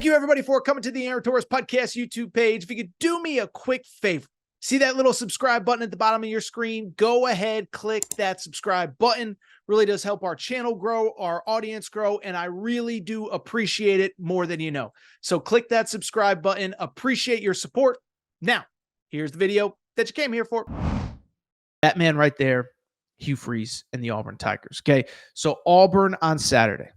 Thank you, everybody, for coming to the Aaron Torres Podcast YouTube page. If you could do me a quick favor, see that little subscribe button at the bottom of your screen? Go ahead, click that subscribe button. Really does help our channel grow, our audience grow, and I really do appreciate it more than you know. So click that subscribe button. Appreciate your support. Now, here's the video that you came here for. That man right there, Hugh Freeze and the Auburn Tigers. Okay, so Auburn on Saturday,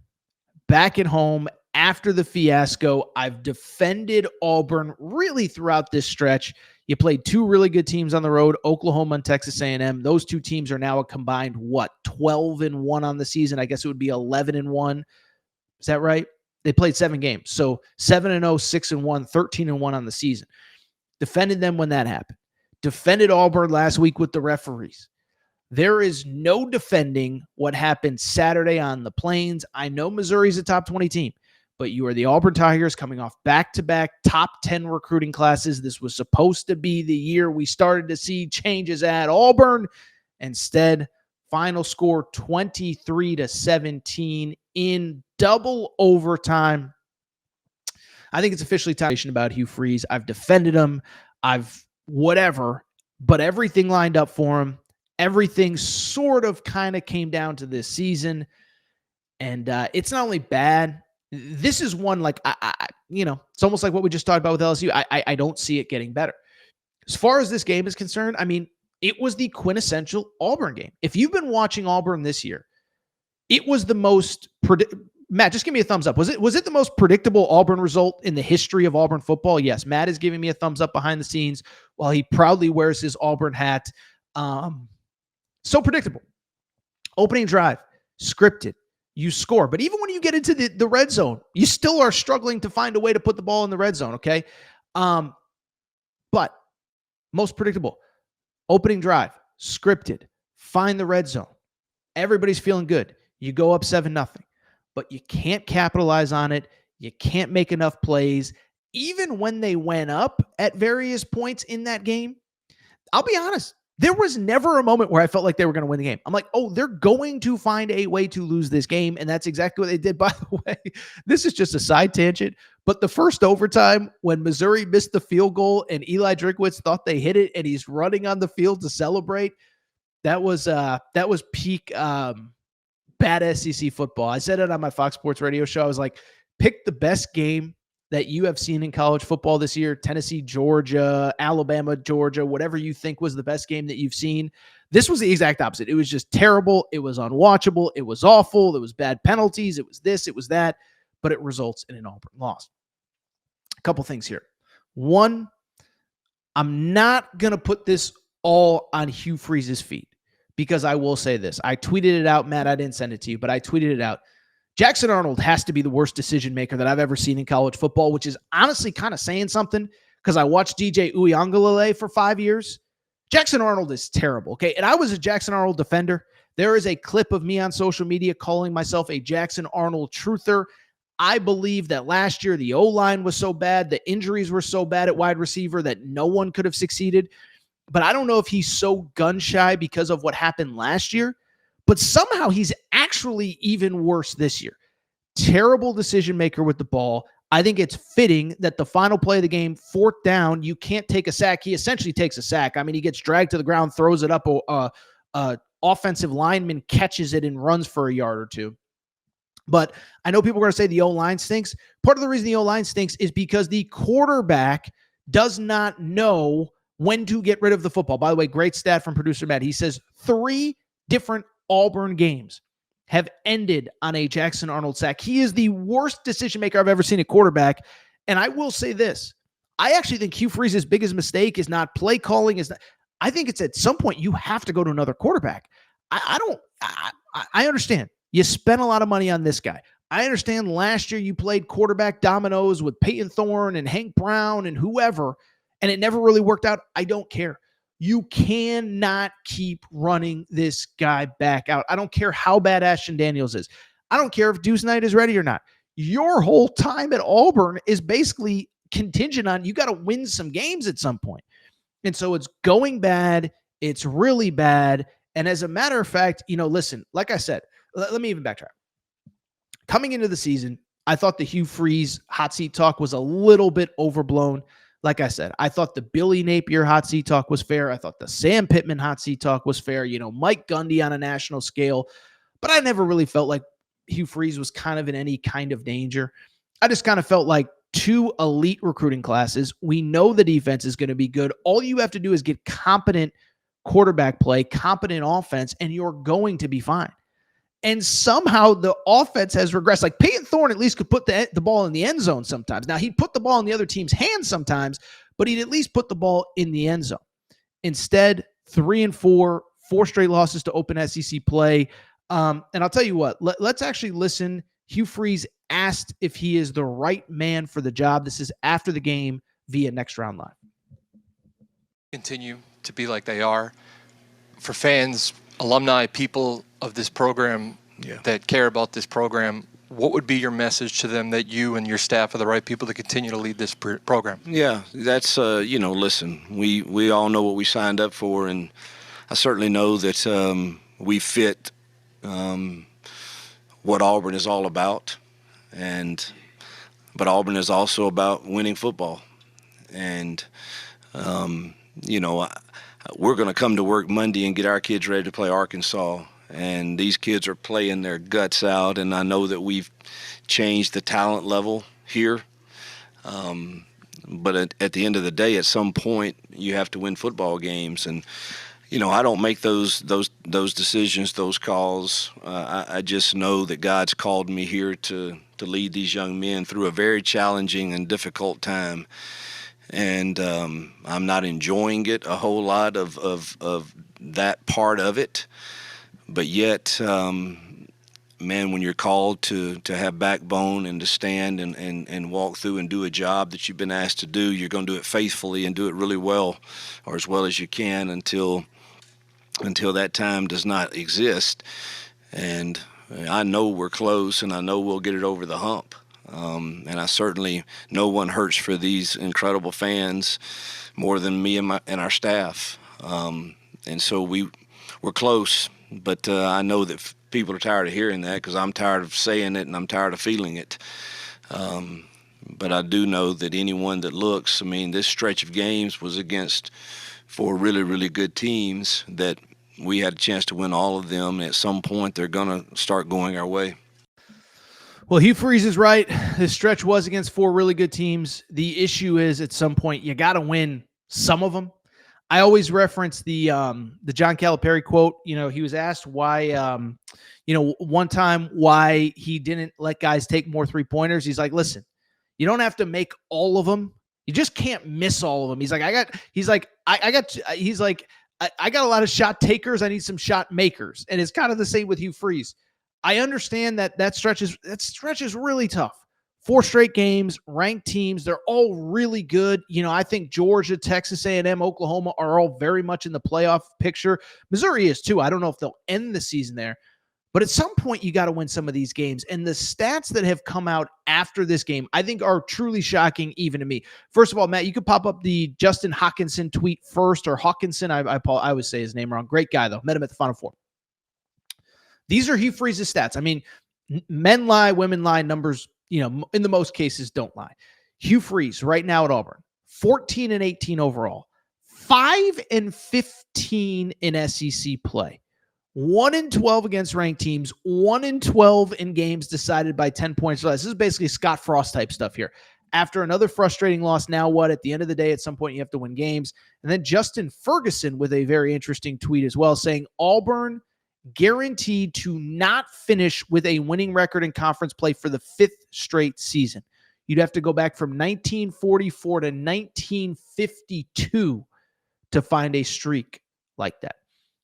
back at home. After the fiasco, I've defended Auburn really throughout this stretch. You played two really good teams on the road, Oklahoma and Texas A&M. Those two teams are now a combined, 12-1 on the season. I guess it would be 11-1. Is that right? They played 7 games. So 7-0, 6-1, 13-1 on the season. Defended them when that happened. Defended Auburn last week with the referees. There is no defending what happened Saturday on the Plains. I know Missouri's a top 20 team, but you are the Auburn Tigers coming off back-to-back top 10 recruiting classes. This was supposed to be the year we started to see changes at Auburn. Instead, final score 23-17 in double overtime. I think it's officially time about Hugh Freeze. I've defended him. But everything lined up for him. Everything sort of kind of came down to this season. And it's not only bad. This is one like, it's almost like what we just talked about with LSU. I don't see it getting better. As far as this game is concerned, I mean, it was the quintessential Auburn game. If you've been watching Auburn this year, it was the most Matt, just give me a thumbs up. Was it the most predictable Auburn result in the history of Auburn football? Yes, Matt is giving me a thumbs up behind the scenes while he proudly wears his Auburn hat. So predictable. Opening drive, scripted. You score. But even when you get into the red zone, you still are struggling to find a way to put the ball in the red zone, okay? But most predictable. Opening drive, scripted. Find the red zone. Everybody's feeling good. You go up 7-0. But you can't capitalize on it. You can't make enough plays. Even when they went up at various points in that game, I'll be honest, there was never a moment where I felt like they were going to win the game. I'm like, oh, they're going to find a way to lose this game. And that's exactly what they did. By the way, this is just a side tangent. But the first overtime when Missouri missed the field goal and Eli Drinkwitz thought they hit it and he's running on the field to celebrate, that was peak bad SEC football. I said it on my Fox Sports radio show. I was like, pick the best game that you have seen in college football this year. Tennessee, Georgia, Alabama, Georgia, whatever you think was the best game that you've seen. This was the exact opposite. It was just terrible. It was unwatchable. It was awful. There was bad penalties. It was this, it was that, but it results in an Auburn loss. A couple things here. One, I'm not going to put this all on Hugh Freeze's feet because I will say this. I tweeted it out, Matt. I didn't send it to you, but I tweeted it out. Jackson Arnold has to be the worst decision maker that I've ever seen in college football, which is honestly kind of saying something because I watched DJ Uiagalelei for 5 years. Jackson Arnold is terrible, okay? And I was a Jackson Arnold defender. There is a clip of me on social media calling myself a Jackson Arnold truther. I believe that last year the O-line was so bad, the injuries were so bad at wide receiver that no one could have succeeded. But I don't know if he's so gun-shy because of what happened last year. But somehow he's actually even worse this year. Terrible decision maker with the ball. I think it's fitting that the final play of the game, 4th down, you can't take a sack. He essentially takes a sack. I mean, he gets dragged to the ground, throws it up. Offensive lineman catches it and runs for a yard or two. But I know people are going to say the O-line stinks. Part of the reason the O-line stinks is because the quarterback does not know when to get rid of the football. By the way, great stat from producer Matt. He says 3 different Auburn games have ended on a Jackson Arnold sack. He is the worst decision maker I've ever seen at quarterback. And I will say this. I actually think Hugh Freeze's biggest mistake is not play calling. I think it's at some point you have to go to another quarterback. I understand. You spent a lot of money on this guy. I understand last year you played quarterback dominoes with Peyton Thorne and Hank Brown and whoever, and it never really worked out. I don't care. You cannot keep running this guy back out. I don't care how bad Ashton Daniels is. I don't care if Deuce Knight is ready or not. Your whole time at Auburn is basically contingent on you got to win some games at some point. And so it's going bad. It's really bad. And as a matter of fact, listen, like I said, let me even backtrack. Coming into the season, I thought the Hugh Freeze hot seat talk was a little bit overblown. Like I said, I thought the Billy Napier hot seat talk was fair. I thought the Sam Pittman hot seat talk was fair. Mike Gundy on a national scale. But I never really felt like Hugh Freeze was kind of in any kind of danger. I just kind of felt like two elite recruiting classes. We know the defense is going to be good. All you have to do is get competent quarterback play, competent offense, and you're going to be fine. And somehow the offense has regressed. Like Peyton Thorne at least could put the ball in the end zone sometimes. Now, he'd put the ball in the other team's hands sometimes, but he'd at least put the ball in the end zone. Instead, 3-4, 4 straight losses to open SEC play. And I'll tell you what, let's actually listen. Hugh Freeze asked if he is the right man for the job. This is after the game via Next Round Live. Continue to be like they are. For fans, alumni, people of this program that care about this program, what would be your message to them that you and your staff are the right people to continue to lead this program? Yeah, that's, listen, we all know what we signed up for, and I certainly know that we fit what Auburn is all about. But Auburn is also about winning football. And, we're going to come to work Monday and get our kids ready to play Arkansas. And these kids are playing their guts out. And I know that we've changed the talent level here. But at the end of the day, at some point, you have to win football games. And, I don't make those decisions, those calls. I just know that God's called me here to lead these young men through a very challenging and difficult time. And I'm not enjoying it a whole lot of that part of it. But yet, man, when you're called to have backbone and to stand and walk through and do a job that you've been asked to do, you're going to do it faithfully and do it really well, or as well as you can until that time does not exist. And I know we're close, and I know we'll get it over the hump. And I certainly, no one hurts for these incredible fans more than me and our staff. And so we're close, but I know that people are tired of hearing that because I'm tired of saying it and I'm tired of feeling it. But I do know that anyone that looks, this stretch of games was against 4 really, really good teams that we had a chance to win all of them. At some point, they're going to start going our way. Well, Hugh Freeze is right. This stretch was against 4 really good teams. The issue is at some point you got to win some of them. I always reference the John Calipari quote. He was asked why, one time why he didn't let guys take more 3-pointers. He's like, listen, you don't have to make all of them. You just can't miss all of them. He's like, I got a lot of shot takers. I need some shot makers. And it's kind of the same with Hugh Freeze. I understand that stretch is really tough. 4 straight games, ranked teams, they're all really good. I think Georgia, Texas A&M, Oklahoma are all very much in the playoff picture. Missouri is too. I don't know if they'll end the season there. But at some point, you got to win some of these games. And the stats that have come out after this game, I think are truly shocking even to me. First of all, Matt, you could pop up the Justin Hawkinson tweet first, or Hawkinson. I always say his name wrong. Great guy, though. Met him at the Final Four. These are Hugh Freeze's stats. Men lie, women lie, numbers, in the most cases don't lie. Hugh Freeze right now at Auburn, 14-18 overall, 5-15 in SEC play. 1-12 against ranked teams, 1-12 in games decided by 10 points or less. This is basically Scott Frost type stuff here. After another frustrating loss, now what? At the end of the day, at some point, you have to win games. And then Justin Ferguson with a very interesting tweet as well, saying Auburn guaranteed to not finish with a winning record in conference play for the 5th straight season. You'd have to go back from 1944 to 1952 to find a streak like that.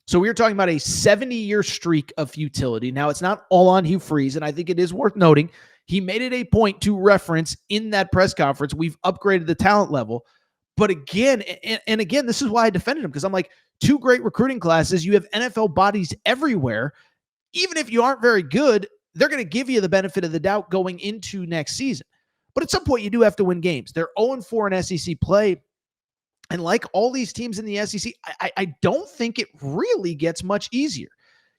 So we were talking about a 70-year streak of futility. Now, it's not all on Hugh Freeze, and I think it is worth noting. He made it a point to reference in that press conference, we've upgraded the talent level. But again, and again, this is why I defended him, because I'm like, 2 great recruiting classes. You have NFL bodies everywhere. Even if you aren't very good, they're going to give you the benefit of the doubt going into next season. But at some point, you do have to win games. They're 0-4 in SEC play. And like all these teams in the SEC, I don't think it really gets much easier.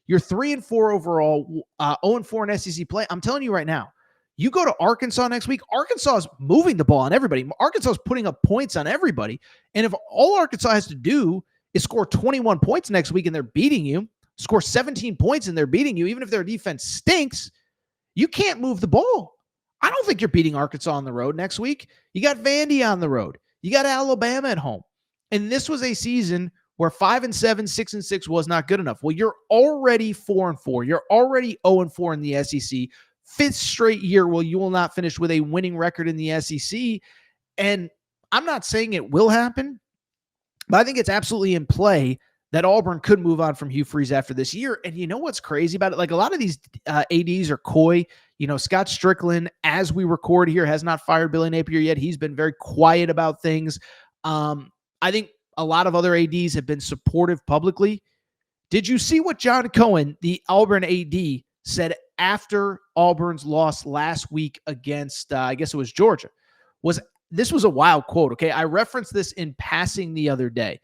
You're 3-4 overall, 0-4 in SEC play. I'm telling you right now, You go to Arkansas next week. Arkansas is moving the ball on everybody. Arkansas is putting up points on everybody. And if all Arkansas has to do is score 21 points next week and they're beating you, score 17 points and they're beating you, even if their defense stinks, you can't move the ball. I don't think you're beating Arkansas on the road next week. You got Vandy on the road. You got Alabama at home. And this was a season where 5-7, 6-6 was not good enough. Well, you're already 4-4. You're already 0-4 in the SEC. Fifth straight year where you will not finish with a winning record in the SEC. And I'm not saying it will happen, but I think it's absolutely in play that Auburn could move on from Hugh Freeze after this year. And you know what's crazy about it? Like, a lot of these ADs are coy. You know, Scott Strickland, as we record here, has not fired Billy Napier yet. He's been very quiet about things. I think a lot of other ADs have been supportive publicly. Did you see what John Cohen, the Auburn AD, said after Auburn's loss last week against, I guess it was Georgia? This was a wild quote, okay? I referenced this in passing the other day.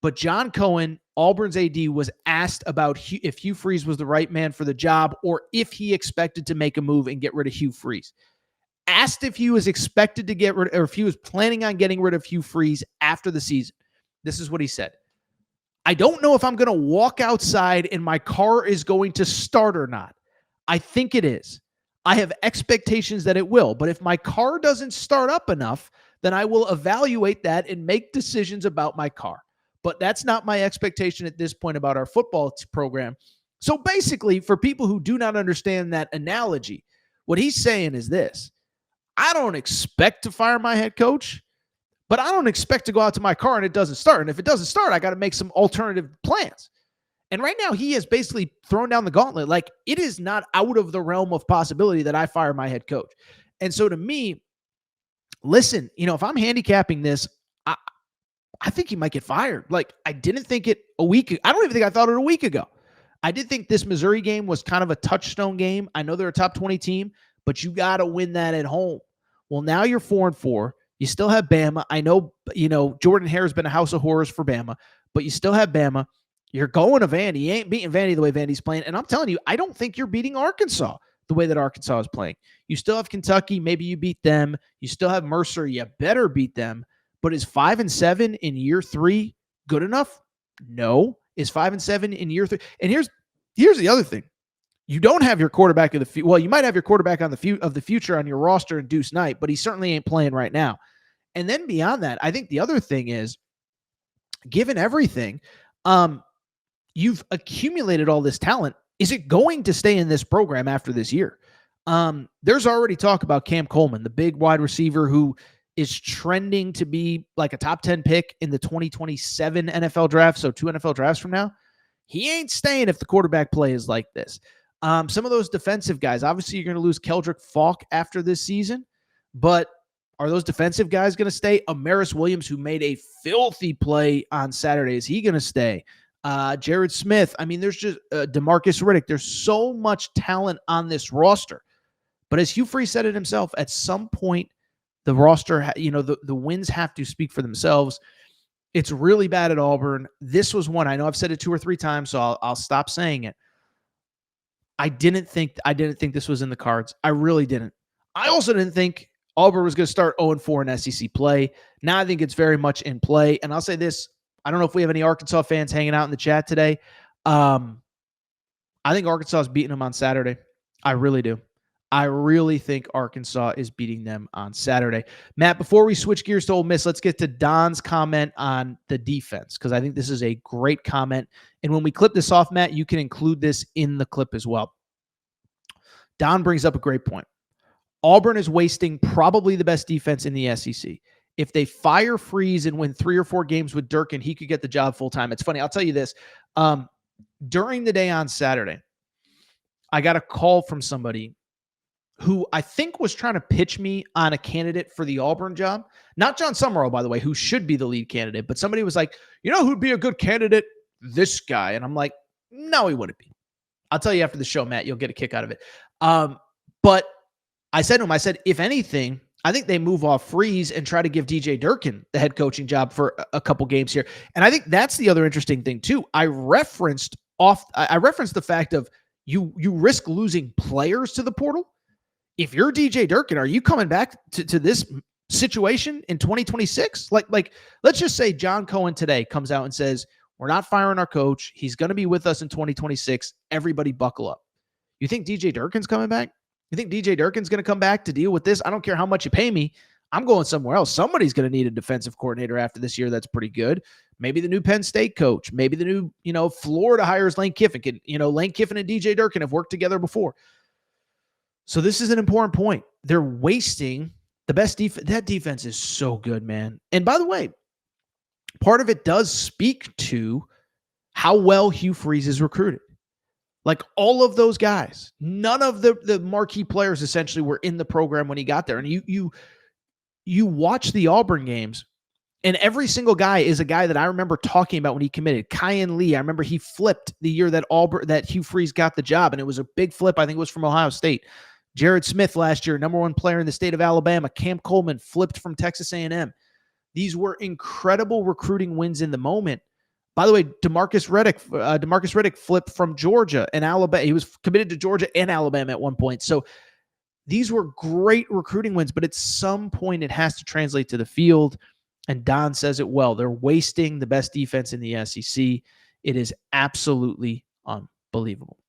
But John Cohen, Auburn's AD, was asked about if Hugh Freeze was the right man for the job or if he expected to make a move and get rid of Hugh Freeze. Asked if he was expected to get rid, or if he was planning on getting rid of Hugh Freeze after the season. This is what he said. I don't know if I'm going to walk outside and my car is going to start or not. I think it is. I have expectations that it will. But if my car doesn't start up enough, then I will evaluate that and make decisions about my car. But that's not my expectation at this point about our football program. So basically, for people who do not understand that analogy, what he's saying is this. I don't expect to fire my head coach, but I don't expect to go out to my car and it doesn't start. And if it doesn't start, I got to make some alternative plans. And right now, he has basically thrown down the gauntlet. Like, it is not out of the realm of possibility that I fire my head coach. And so to me, listen, you know, if I'm handicapping this, I think he might get fired. Like, I didn't think it a week ago. I don't even think I thought it a week ago. I did think this Missouri game was kind of a touchstone game. I know they're a top 20 team, but you got to win that at home. Well, now you're 4-4. You still have Bama. I know, you know, Jordan Hare has been a house of horrors for Bama, but you still have Bama. You're going to Vandy. You ain't beating Vandy the way Vandy's playing. And I'm telling you, I don't think you're beating Arkansas the way that Arkansas is playing. You still have Kentucky. Maybe you beat them. You still have Mercer. You better beat them. But is 5-7 in year 3 good enough? No. Is 5-7 in year 3? And here's the other thing. You don't have your quarterback of the future. Well, you might have your quarterback of the future on your roster in Deuce Knight, but he certainly ain't playing right now. And then beyond that, I think the other thing is, given everything, you've accumulated all this talent. Is it going to stay in this program after this year? There's already talk about Cam Coleman, the big wide receiver who is trending to be like a top 10 pick in the 2027 NFL draft. So 2 NFL drafts from now. He ain't staying if the quarterback play is like this. Some of those defensive guys, obviously you're going to lose Keldrick Falk after this season, but are those defensive guys going to stay? Amaris Williams, who made a filthy play on Saturday, is he going to stay? Jared Smith. I mean, there's just DeMarcus Riddick. There's so much talent on this roster. But as Hugh Freeze said it himself, at some point, the roster, the wins have to speak for themselves. It's really bad at Auburn. This was one. I know I've said it 2 or 3 times, so I'll stop saying it. I didn't think this was in the cards. I really didn't. I also didn't think Auburn was going to start 0-4 in SEC play. Now I think it's very much in play. And I'll say this. I don't know if we have any Arkansas fans hanging out in the chat today. I think Arkansas is beating them on Saturday. I really do. I really think Arkansas is beating them on Saturday. Matt, before we switch gears to Ole Miss, let's get to Don's comment on the defense, because I think this is a great comment. And when we clip this off, Matt, you can include this in the clip as well. Don brings up a great point. Auburn is wasting probably the best defense in the SEC. If they fire Freeze and win 3 or 4 games with Durkin, he could get the job full-time. It's funny. I'll tell you this. During the day on Saturday, I got a call from somebody who I think was trying to pitch me on a candidate for the Auburn job. Not John Summerall, by the way, who should be the lead candidate, but somebody was like, you know who'd be a good candidate? This guy. And I'm like, no, he wouldn't be. I'll tell you after the show, Matt, you'll get a kick out of it. But I said to him, if anything, I think they move off Freeze and try to give DJ Durkin the head coaching job for a couple games here. And I think that's the other interesting thing too. I referenced the fact of you risk losing players to the portal. if you're DJ Durkin, are you coming back to this situation in 2026? Like, let's just say John Cohen today comes out and says, we're not firing our coach. He's going to be with us in 2026. Everybody buckle up. You think DJ Durkin's coming back? You think DJ Durkin's going to come back to deal with this? I don't care how much you pay me. I'm going somewhere else. Somebody's going to need a defensive coordinator after this year that's pretty good. Maybe the new Penn State coach. Maybe the new, Florida hires Lane Kiffin. Lane Kiffin and DJ Durkin have worked together before. So this is an important point. They're wasting the best defense. That defense is so good, man. And by the way, part of it does speak to how well Hugh Freeze is recruited. Like all of those guys, none of the marquee players essentially were in the program when he got there. And you watch the Auburn games, and every single guy is a guy that I remember talking about when he committed. Kyan Lee, I remember he flipped the year that Hugh Freeze got the job, and it was a big flip. I think it was from Ohio State. Jared Smith last year, number one player in the state of Alabama. Cam Coleman flipped from Texas A&M. These were incredible recruiting wins in the moment. By the way, Demarcus Riddick flipped from Georgia and Alabama. He was committed to Georgia and Alabama at one point. So these were great recruiting wins, but at some point it has to translate to the field. And Don says it well. They're wasting the best defense in the SEC. It is absolutely unbelievable.